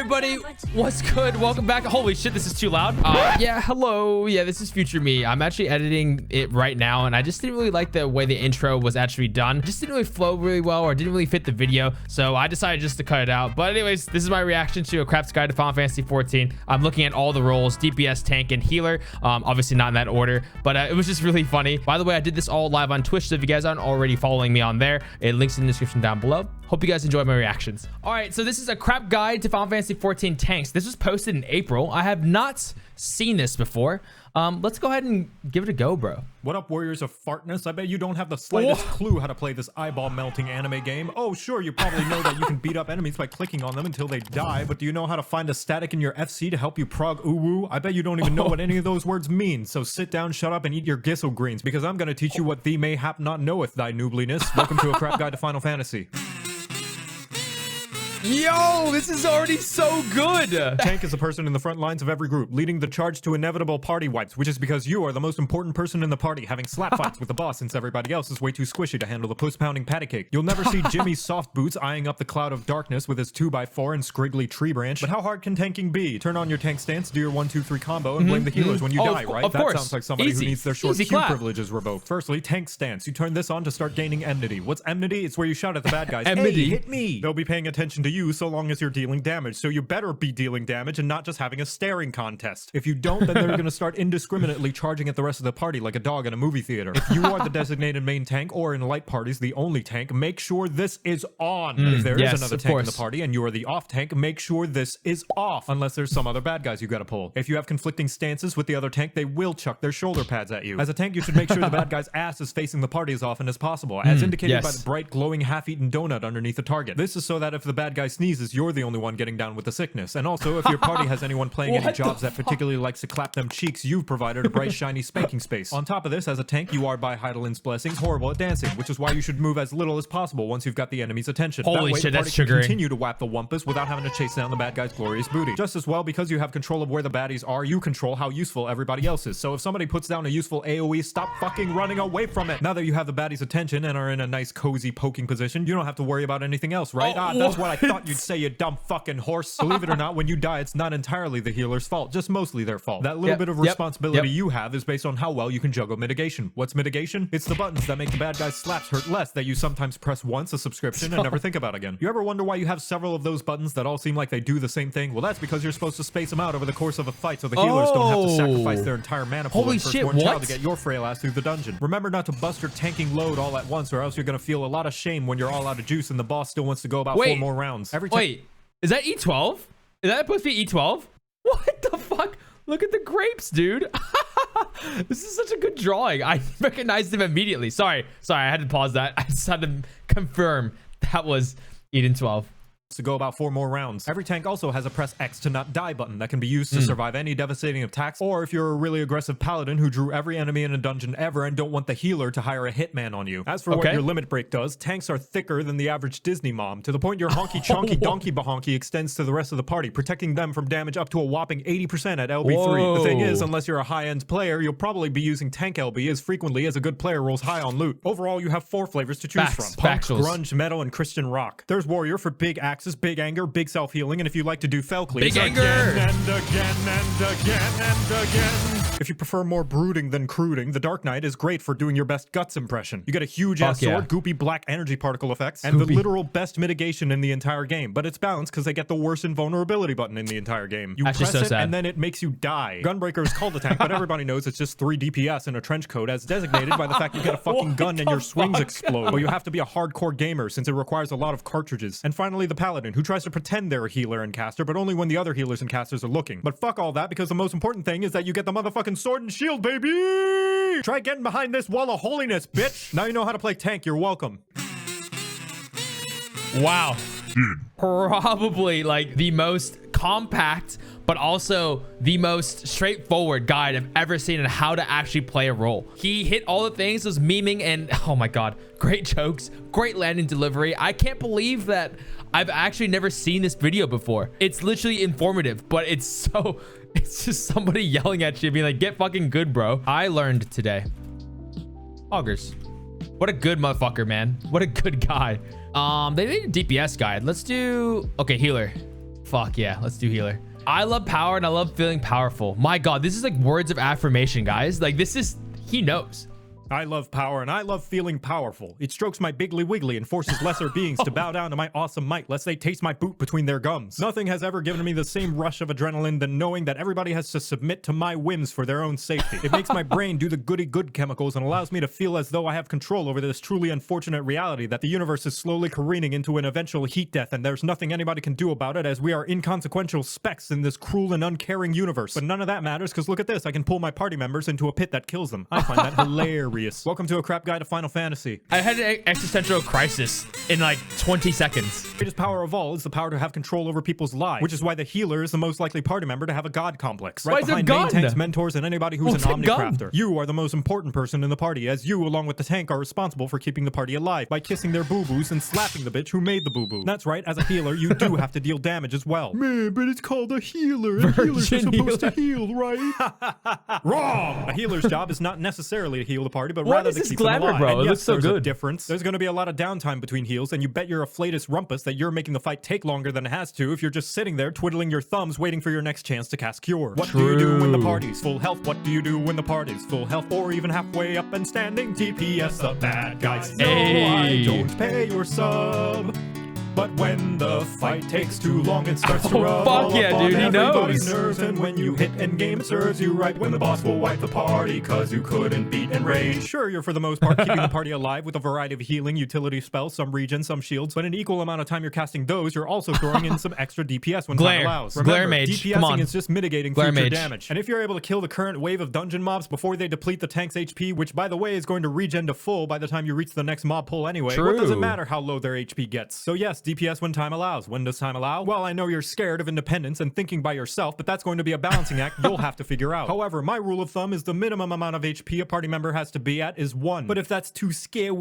everybody, what's good? Welcome back. Holy shit, this is too loud. Yeah, hello. Yeah, this is future me. I'm actually editing it right now, and I just didn't really like the way the intro was actually done. It just didn't really flow really well, or didn't really fit the video, so I decided just to cut it out. But anyways, this is my reaction to A Crap's Guide to Final Fantasy XIV. I'm looking at all the roles, DPS, tank, and healer. Obviously not in that order, but it was just really funny. By the way, I did this all live on Twitch, so if you guys aren't already following me on there, it links in the description down below. Hope you guys enjoy my reactions. All right, so this is A Crap Guide to Final Fantasy XIV Tanks. This was posted in April. I have not seen this before. Let's go ahead and give it a go, bro. What up, warriors of fartness? I bet you don't have the slightest clue how to play this eyeball-melting anime game. Oh, sure, you probably know that you can beat up enemies by clicking on them until they die, but do you know how to find a static in your FC to help you prog Yooooo? I bet you don't even know what any of those words mean, so sit down, shut up, and eat your gissel greens, because I'm gonna teach you what thee mayhap not knoweth, thy noobliness. Welcome to A Crap Guide to Final Fantasy. Yo, this is already so good. Tank is the person in the front lines of every group, leading the charge to inevitable party wipes, which is because you are the most important person in the party, having slap fights with the boss since everybody else is way too squishy to handle the puss-pounding patty cake. You'll never see Jimmy's soft boots eyeing up the cloud of darkness with his 2x4 and scriggly tree branch. But how hard can tanking be? Turn on your tank stance, do your 1-2-3 combo, and blame the healers when you die, right? Of course. That sounds like somebody who needs their short Easy Q clap. privileges revoked. Firstly, tank stance. You turn this on to start gaining enmity. What's enmity? It's where you shout at the bad guys, Enmity. Hey, hit me! They'll be paying attention to you so long as you're dealing damage, so you better be dealing damage and not just having a staring contest. If you don't, then they're gonna start indiscriminately charging at the rest of the party like a dog in a movie theater. If you are the designated main tank, or in light parties the only tank, make sure this is on. If there is another tank in the party and you are the off tank, make sure this is off, unless there's some other bad guys you gotta pull. If you have conflicting stances with the other tank, they will chuck their shoulder pads at you. As a tank, you should make sure the bad guy's ass is facing the party as often as possible, as indicated by the bright glowing half-eaten donut underneath the target. This is so that if the bad guy sneezes, you're the only one getting down with the sickness. And also, if your party has anyone playing any jobs that particularly likes to clap them cheeks, you've provided a bright, shiny spanking space. On top of this, as a tank, you are, by Heidelin's blessings, horrible at dancing, which is why you should move as little as possible once you've got the enemy's attention. Holy shit, that's triggering. Continue to whap the wumpus without having to chase down the bad guy's glorious booty. Just as well, because you have control of where the baddies are, you control how useful everybody else is. So if somebody puts down a useful AoE, stop fucking running away from it. Now that you have the baddie's attention and are in a nice, cozy poking position, you don't have to worry about anything else, right? That's what I thought you'd say, you dumb fucking horse. Believe it or not, when you die, it's not entirely the healer's fault, just mostly their fault. That little bit of responsibility you have is based on how well you can juggle mitigation. What's mitigation? It's the buttons that make the bad guy's slaps hurt less that you sometimes press once a subscription and never think about again. You ever wonder why you have several of those buttons that all seem like they do the same thing? Well, that's because you're supposed to space them out over the course of a fight so the healers don't have to sacrifice their entire mana pool and firstborn child to get your frail ass through the dungeon. Remember not to bust your tanking load all at once, or else you're gonna feel a lot of shame when you're all out of juice and the boss still wants to go about 4 more rounds. Wait, is that E12? Is that supposed to be E12? What the fuck? Look at the grapes, dude. This is such a good drawing. I recognized him immediately. Sorry, I had to pause that. I just had to confirm that was Eden 12. To go about 4 more rounds. Every tank also has a press X to not die button that can be used to survive any devastating attacks, or if you're a really aggressive paladin who drew every enemy in a dungeon ever and don't want the healer to hire a hitman on you. As for what your limit break does, tanks are thicker than the average Disney mom, to the point your honky chonky donkey bahonky extends to the rest of the party, protecting them from damage up to a whopping 80% at LB3. The thing is, unless you're a high-end player, you'll probably be using tank LB as frequently as a good player rolls high on loot. Overall, you have 4 flavors to choose from: punk, grunge, metal, and Christian rock. There's warrior for big axes, big anger, big self-healing, and if you like to do fell cleaves, big anger again and again and again and again. If you prefer more brooding than cruding, the Dark Knight is great for doing your best guts impression. You get a huge ass sword, goopy black energy particle effects, and the literal best mitigation in the entire game. But it's balanced because they get the worst invulnerability button in the entire game. You press it and then it makes you die. Gunbreaker is called a tank, but everybody knows it's just 3 DPS in a trench coat, as designated by the fact you get a fucking gun and your swings explode. Well, you have to be a hardcore gamer since it requires a lot of cartridges. And finally, the Paladin, who tries to pretend they're a healer and caster, but only when the other healers and casters are looking. But fuck all that, because the most important thing is that you get the motherfucking sword and shield, baby! Try getting behind this wall of holiness, bitch! Now you know how to play tank, you're welcome. Wow. Probably like the most compact, but also the most straightforward guide I've ever seen on how to actually play a role. He hit all the things, was memeing, and oh my god, great jokes, great landing delivery. I can't believe that I've actually never seen this video before. It's literally informative, but it's just somebody yelling at you being like, get fucking good, bro. I learned today. Augers. What a good motherfucker, man. What a good guy. They need a DPS guide. Let's do, okay, healer. Fuck yeah, let's do healer. I love power and I love feeling powerful. My God, this is like words of affirmation, guys. Like this is, he knows. I love power and I love feeling powerful. It strokes my biggly wiggly and forces lesser beings to bow down to my awesome might lest they taste my boot between their gums. Nothing has ever given me the same rush of adrenaline than knowing that everybody has to submit to my whims for their own safety. It makes my brain do the goody good chemicals and allows me to feel as though I have control over this truly unfortunate reality that the universe is slowly careening into an eventual heat death and there's nothing anybody can do about it as we are inconsequential specks in this cruel and uncaring universe. But none of that matters because look at this, I can pull my party members into a pit that kills them. I find that hilarious. Welcome to a crap guide to Final Fantasy. I had an existential crisis in like 20 seconds. The greatest power of all is the power to have control over people's lives, which is why the healer is the most likely party member to have a god complex. Right behind main tanks, mentors, and anybody who's an omnicrafter. You are the most important person in the party, as you, along with the tank, are responsible for keeping the party alive by kissing their boo-boos and slapping the bitch who made the boo-boo. That's right, as a healer, you do have to deal damage as well. Man, but it's called a healer, and healers are supposed to heal, right? Wrong! A healer's job is not necessarily to heal the party, but rather to keep them alive. Bro, and it yes, looks so there's good. A difference. There's going to be a lot of downtime between heals, and you bet your afflatus rumpus that you're making the fight take longer than it has to if you're just sitting there twiddling your thumbs waiting for your next chance to cast Cure. What do you do when the party's full health? What do you do when the party's full health? Or even halfway up and standing? TPS the bad guys. No, I don't pay your sub. But when the fight takes too long, it starts to rub fuck yeah, dude, he everybody's knows. nerves, and when you hit endgame, it serves you right. When the boss will wipe the party, cause you couldn't beat and rage. Sure, you're for the most part keeping the party alive with a variety of healing, utility spells, some regen, some shields, but an equal amount of time you're casting those, you're also throwing in some extra DPS when time allows. Remember, Glare mage, DPSing come on. is just mitigating Glare future mage. damage. And if you're able to kill the current wave of dungeon mobs before they deplete the tank's HP, which by the way is going to regen to full by the time you reach the next mob pull anyway, what does it matter how low their HP gets? So yes, DPS when time allows. When does time allow? Well, I know you're scared of independence and thinking by yourself, but that's going to be a balancing act you'll have to figure out. However, my rule of thumb is the minimum amount of HP a party member has to be at is 1. But if that's too scary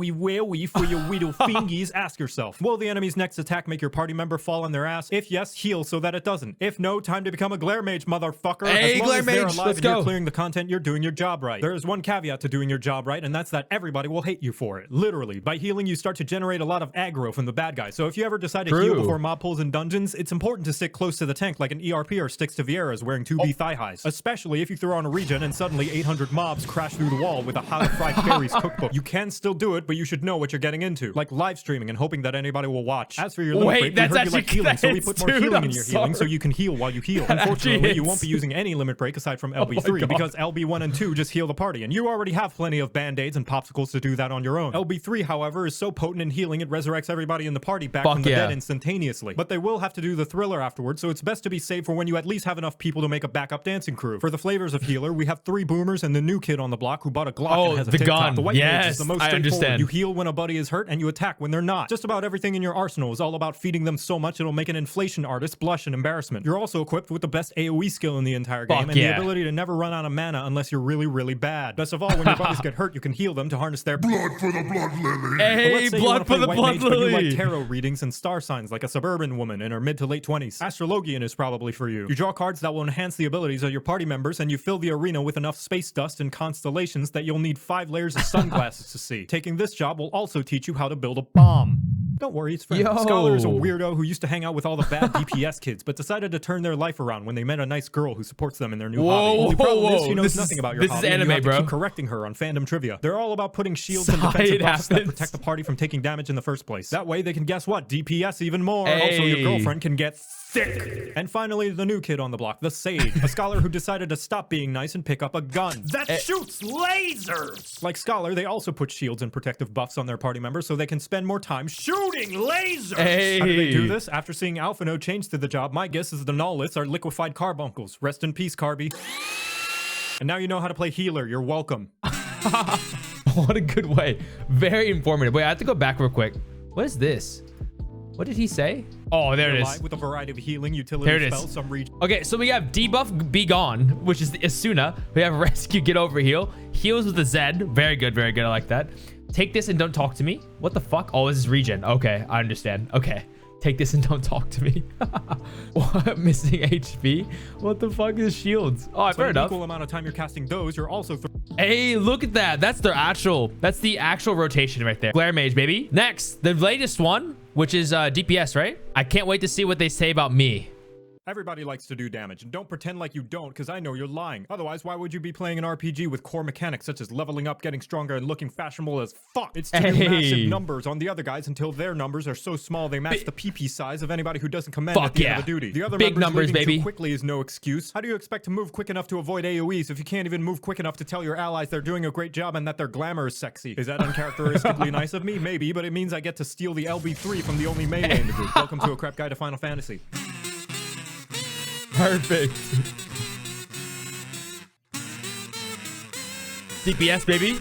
for your widow fingies, ask yourself, will the enemy's next attack make your party member fall on their ass? If yes, heal so that it doesn't. If no, time to become a glare mage, motherfucker. Hey, as long glare as they're mage, alive let's and go. you're clearing the content, you're doing your job right. There is one caveat to doing your job right, and that's that everybody will hate you for it. Literally, by healing, you start to generate a lot of aggro from the bad guy. So if you ever decide to heal before mob pulls in dungeons, it's important to stick close to the tank like an ERPer sticks to Vieira's wearing 2B thigh highs. Especially if you throw on a regen and suddenly 800 mobs crash through the wall with a How to Fry Fairies cookbook. You can still do it, but you should know what you're getting into. Like live streaming and hoping that anybody will watch. As for your limit break, we heard you like healing, so we put more healing in your healing so you can heal while you heal. Unfortunately, you won't be using any limit break aside from LB3 because LB1 and 2 just heal the party, and you already have plenty of band-aids and popsicles to do that on your own. LB3, however, is so potent in healing it resurrects everybody in the party back from the dead instantaneously. But they will have to do the thriller afterwards, so it's best to be safe for when you at least have enough people to make a backup dancing crew. For the flavors of healer, we have 3 boomers and the new kid on the block who bought a Glock and has a TikTok. gun. The white mage is the most I straightforward. understand. You heal when a buddy is hurt and you attack when they're not. Just about everything in your arsenal is all about feeding them so much it'll make an inflation artist blush in embarrassment. You're also equipped with the best AoE skill in the entire game and the ability to never run out of mana unless you're really, really bad. Best of all, when your buddies get hurt, you can heal them to harness their blood for the blood lily. Hey, blood for the blood lily. But you like tarot readings and star signs like a suburban woman in her mid to late 20s. Astrologian is probably for you. You draw cards that will enhance the abilities of your party members and you fill the arena with enough space dust and constellations that you'll need 5 layers of sunglasses to see. Taking this job will also teach you how to build a bomb. Don't worry, it's friend. Scholar is a weirdo who used to hang out with all the bad DPS kids, but decided to turn their life around when they met a nice girl who supports them in their new hobby. Only problem is she knows nothing about your hobby, and you have to keep correcting her on fandom trivia. They're all about putting shields and defensive buffs that protect the party from taking damage in the first place. That way they can guess what? DPS even more. Also, your girlfriend can get thick. And finally, the new kid on the block, the Sage, a scholar who decided to stop being nice and pick up a gun that shoots lasers. Like Scholar, they also put shields and protective buffs on their party members so they can spend more time shooting lasers. How do they do this? After seeing Alphino change to the job, my guess is the Nulliths are liquefied carbuncles. Rest in peace, Carby. And now you know how to play healer. You're welcome. What a good way. Very informative. Wait, I have to go back real quick. What is this? What did he say? Oh, there it is. With a variety of healing utility spells, Okay, so we have debuff Be Gone, which is the Asuna. We have rescue Get Over Heal. Heals with the Z. Very good, very good. I like that. Take this and don't talk to me. What the fuck? Oh, this is regen. Okay, I understand. Okay. Take this and don't talk to me. What? Missing HP? What the fuck is shields? Oh, fair enough. Equal amount of time you're casting those, you're also... Hey, look at that. That's the actual rotation right there. Glare Mage, baby. Next, the latest one, which is DPS, right? I can't wait to see what they say about me. Everybody likes to do damage, and don't pretend like you don't, because I know you're lying. Otherwise, why would you be playing an RPG with core mechanics such as leveling up, getting stronger, and looking fashionable as fuck? It's to do massive numbers on the other guys until their numbers are so small they match the PP size of anybody who doesn't commend at the end of the duty. The other big numbers, baby. Too quickly is no excuse. How do you expect to move quick enough to avoid AoEs if you can't even move quick enough to tell your allies they're doing a great job and that their glamour is sexy? Is that uncharacteristically nice of me? Maybe, but it means I get to steal the LB3 from the only melee in the group. Welcome to A Crap Guide to Final Fantasy. Perfect. DPS, baby.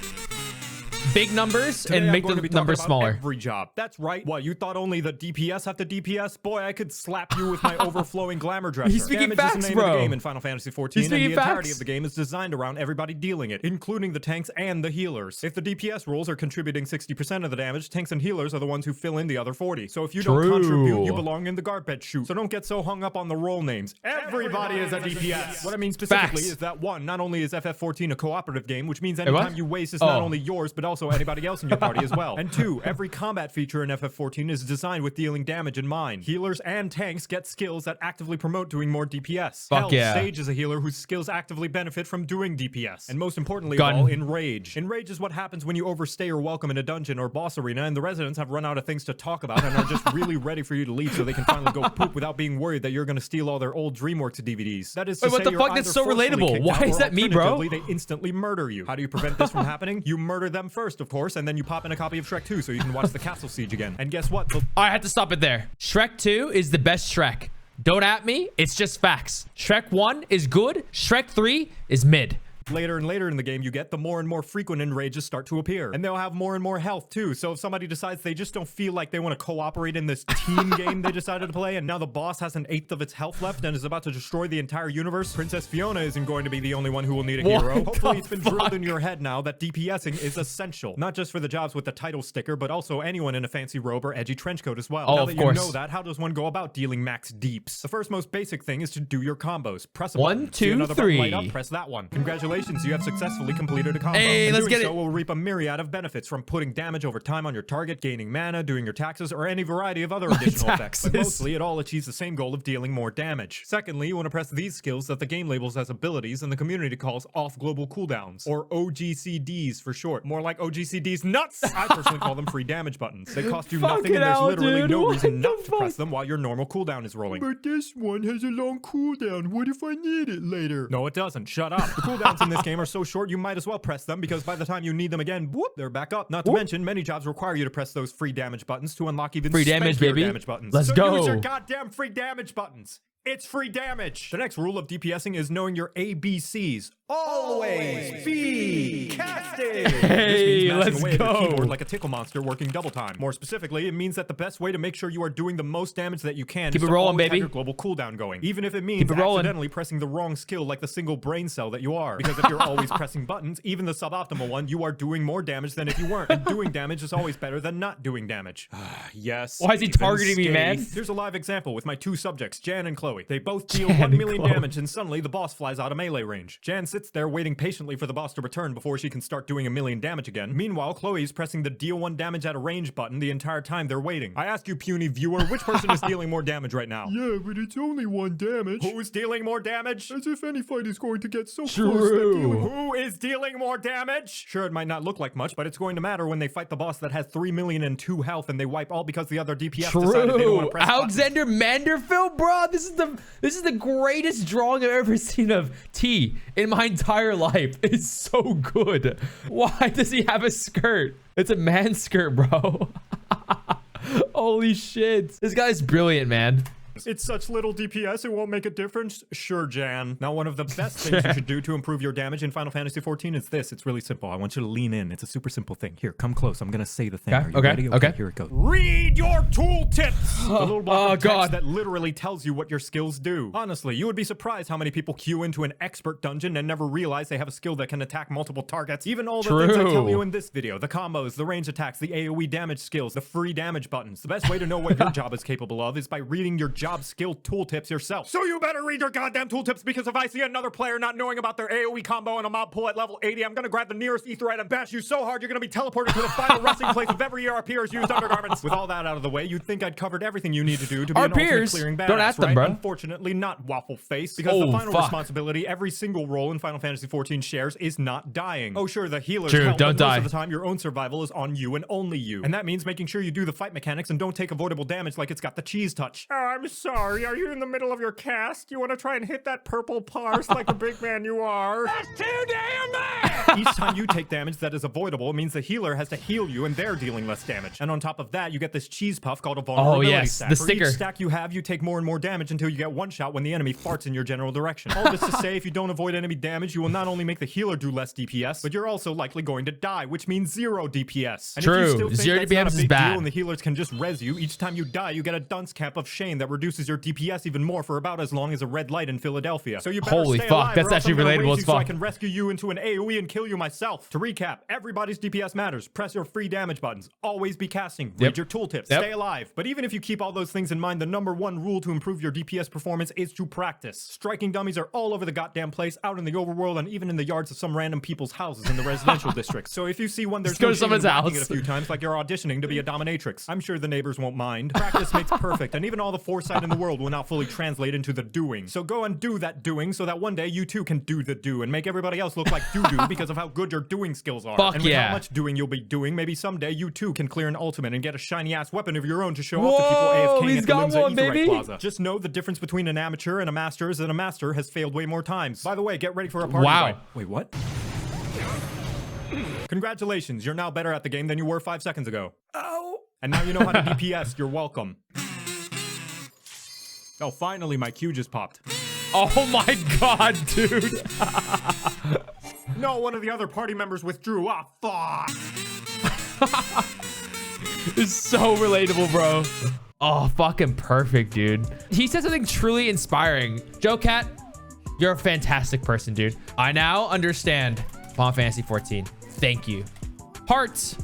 Big numbers. Today and make the numbers smaller. Every job. That's right. What, you thought only the DPS have to DPS? Boy, I could slap you with my overflowing glamour dresser. He's speaking Damage facts, is the name bro. of the game in Final Fantasy XIV, and the entirety facts. of the game is designed around everybody dealing it, including the tanks and the healers. If the DPS roles are contributing 60% of the damage, tanks and healers are the ones who fill in the other 40. So if you don't contribute, you belong in the garbage chute. So don't get so hung up on the role names. Everybody is a DPS. What I mean specifically is that one, not only is FF14 a cooperative game, which means any time you waste is not only yours, but also anybody else in your party as well. And two, every combat feature in FF14 is designed with dealing damage in mind. Healers and tanks get skills that actively promote doing more DPS. Hell, Sage is a healer whose skills actively benefit from doing DPS. And most importantly of all, Enrage. Enrage is what happens when you overstay your welcome in a dungeon or boss arena and the residents have run out of things to talk about and are just really ready for you to leave so they can finally go poop without being worried that you're going to steal all their old DreamWorks DVDs. That is to say, what the fuck? That's so relatable. Why is that me, bro? They instantly murder you. How do you prevent this from happening? You murder them first, of course, and then you pop in a copy of Shrek 2 so you can watch the castle siege again. And guess what? I had to stop it there. Shrek 2 is the best Shrek. Don't at me. It's just facts. Shrek 1 is good. Shrek 3 is mid. Later and later in the game you get, the more and more frequent enrages start to appear. And they'll have more and more health too. So if somebody decides they just don't feel like they want to cooperate in this team game they decided to play, and now the boss has 1/8 of its health left and is about to destroy the entire universe, Princess Fiona isn't going to be the only one who will need a hero. Hopefully it's been drilled in your head now that DPSing is essential. Not just for the jobs with the title sticker, but also anyone in a fancy robe or edgy trench coat as well. Now that you know that, how does one go about dealing max deeps? The first most basic thing is to do your combos. Press a button. 1, 2, another 3. button light up, press that one. Congratulations, you have successfully completed a combo. Hey, let's get it. So will reap a myriad of benefits from putting damage over time on your target, gaining mana, doing your taxes, or any variety of other additional effects. But mostly, it all achieves the same goal of dealing more damage. Secondly, you want to press these skills that the game labels as abilities and the community calls off global cooldowns, or OGCDs for short. More like OGCDs nuts! I personally call them free damage buttons. They cost you nothing and there's literally no reason not to press them while your normal cooldown is rolling. But this one has a long cooldown. What if I need it later? No, it doesn't. Shut up. The cooldowns in this game are so short you might as well press them because by the time you need them again, whoop, they're back up. Not to mention, many jobs require you to press those free damage buttons to unlock even free damage, baby. Damage buttons. Let's go. Use your goddamn free damage buttons. It's free damage. The next rule of DPSing is knowing your ABCs. Always be casting. Hey, let's go. The keyboard like a tickle monster working double time. More specifically, it means that the best way to make sure you are doing the most damage that you can is to always have your global cooldown going. Even if it means accidentally pressing the wrong skill like the single brain cell that you are. Because if you're always pressing buttons, even the suboptimal one, you are doing more damage than if you weren't. And doing damage is always better than not doing damage. Yes. Why is he targeting me, man? Here's a live example with my two subjects, Jan and Chloe. They both deal 1 million damage and suddenly the boss flies out of melee range. Jan sits there waiting patiently for the boss to return before she can start doing 1 million damage again. Meanwhile, Chloe's pressing the deal 1 damage at a range button the entire time they're waiting. I ask you, puny viewer, which person is dealing more damage right now? Yeah, but it's only 1 damage. Who's dealing more damage? As if any fight is going to get so close that who is dealing more damage? Sure, it might not look like much, but it's going to matter when they fight the boss that has 3,000,002 health and they wipe all because the other DPS decided they don't want to press Alexander Manderfield, bro, this is the greatest drawing I've ever seen of T in my entire life. It's so good. Why does he have a skirt? It's a man skirt, bro. Holy shit. This guy's brilliant, man. It's such little DPS, it won't make a difference? Sure, Jan. Now, one of the best things you should do to improve your damage in Final Fantasy XIV is this. It's really simple. I want you to lean in. It's a super simple thing. Here, come close. I'm going to say the thing. Are you ready? Okay, here it goes. Read your tooltips! The little block of text that literally tells you what your skills do. Honestly, you would be surprised how many people queue into an expert dungeon and never realize they have a skill that can attack multiple targets. Even all the things I tell you in this video. The combos, the range attacks, the AoE damage skills, the free damage buttons. The best way to know what your job is capable of is by reading your job job skill tooltips yourself. So you better read your goddamn tooltips, because if I see another player not knowing about their AoE combo and a mob pull at level 80, I'm gonna grab the nearest etherite and bash you so hard you're gonna be teleported to the final resting place of every year our peers used undergarments. With all that out of the way, you'd think I'd covered everything you need to do to be our an peers ultimate clearing badass, don't ask them, right? bro. Unfortunately, not Waffle Face, because the final responsibility every single role in Final Fantasy XIV shares is not dying. Oh sure, the healers help, don't but die. most of the time your own survival is on you and only you. And that means making sure you do the fight mechanics and don't take avoidable damage like it's got the cheese touch. Oh, I'm sorry, are you in the middle of your cast? You want to try and hit that purple parse like the big man you are? That's too damn bad! Each time you take damage that is avoidable, it means the healer has to heal you and they're dealing less damage. And on top of that, you get this cheese puff called a vulnerability stack. The For sticker. each stack you have, you take more and more damage until you get one shot when the enemy farts in your general direction. All this to say, if you don't avoid enemy damage, you will not only make the healer do less DPS, but you're also likely going to die, which means 0 DPS. And True. if you still think 0 that's not DPS a is big bad. deal and the healers can just res you, each time you die, you get a dunce cap of Shane that reduces your DPS even more for about as long as a red light in Philadelphia. So you better Holy stay fuck, alive, that's or else actually I'm gonna relatable raise as you so I fuck. can rescue you into an AoE and kill you myself. To recap, everybody's DPS matters. Press your free damage buttons. Always be casting. Read your tooltips. Stay alive. But even if you keep all those things in mind, the #1 rule to improve your DPS performance is to practice. Striking dummies are all over the goddamn place, out in the overworld, and even in the yards of some random people's houses in the residential districts. So if you see one, there's go no to shame in someone's whacking house. it a few times like you're auditioning to be a dominatrix. I'm sure the neighbors won't mind. Practice makes perfect, and even all the foresight in the world will not fully translate into the doing. So go and do that doing so that one day you too can do the do and make everybody else look like doo-doo because of how good your doing skills are. Fuck and with yeah. how much doing you'll be doing, maybe someday you too can clear an ultimate and get a shiny ass weapon of your own to show off to people AFKing he's at the got Limsa one, Etherite baby. Plaza. Just know the difference between an amateur and a master is that a master has failed way more times. By the way, get ready for a party. Wow. Wait, what? Congratulations, you're now better at the game than you were 5 seconds ago. Oh. And now you know how to DPS. You're welcome. Oh, finally, my Q just popped. Oh my god, dude. No, one of the other party members withdrew. Ah, fuck. It's so relatable, bro. Oh, fucking perfect, dude. He said something truly inspiring. JoCat, you're a fantastic person, dude. I now understand Final Fantasy XIV. Thank you. Hearts.